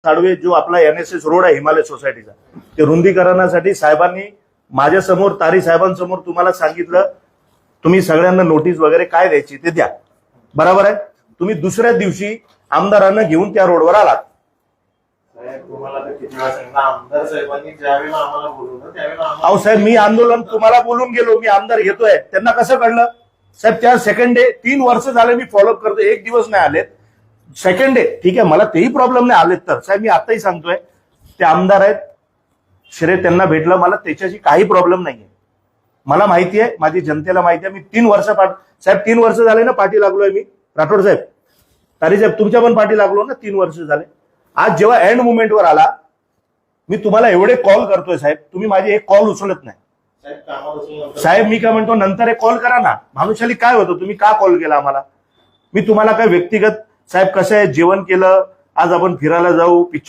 साडवे जो आपला NSS road आहे हिमालय सोसायटीचा, ते रुंदीकरणासाठी साहेबांनी माझ्या समोर तारी साहेबांसमोर तुम्हाला सांगितलं, तुम्ही सगळ्यांना नोटीस वगैरे काय द्यायची ते द्या. बरोबर आहे. तुम्ही दुसऱ्या दिवशी आमदारांना घेऊन त्या रोडवर आलात. अहो साहेब, मी आंदोलन तुम्हाला बोलून गेलो, मी आमदार घेतोय, त्यांना कसं कळलं साहेब? त्या सेकंड डे 3 वर्ष झाले मी फॉलोअप करतो, एक दिवस नाही आलेत. सेकंड डे ठीक आहे, मला तेही प्रॉब्लेम नाही आलेत तर साहेब मी आताही सांगतोय, ते आमदार आहेत, श्रेय त्यांना भेटलं, मला त्याच्याशी काही प्रॉब्लेम नाहीये. मला माहिती आहे, माझी जनतेला माहिती आहे, मी 3 वर्ष साहेब 3 वर्ष झाले ना पाठी लागलोय मी. राठोड साहेब, तारी साहेब, तुमच्या पण पाठी लागलो ना 3 वर्ष झाले. आज जेव्हा एंड मुवमेंटवर आला, मी तुम्हाला एवढे कॉल करतोय साहेब, तुम्ही माझे एक कॉल उचलत नाही. साहेब मी काय म्हणतो, नंतर एक कॉल करा ना. भानुशाली काय होतं, तुम्ही का कॉल केला आम्हाला? मी तुम्हाला काय व्यक्तिगत साहेब कसं आहे, जेवण केलं, आज आपण फिरायला जाऊ, पिक्चर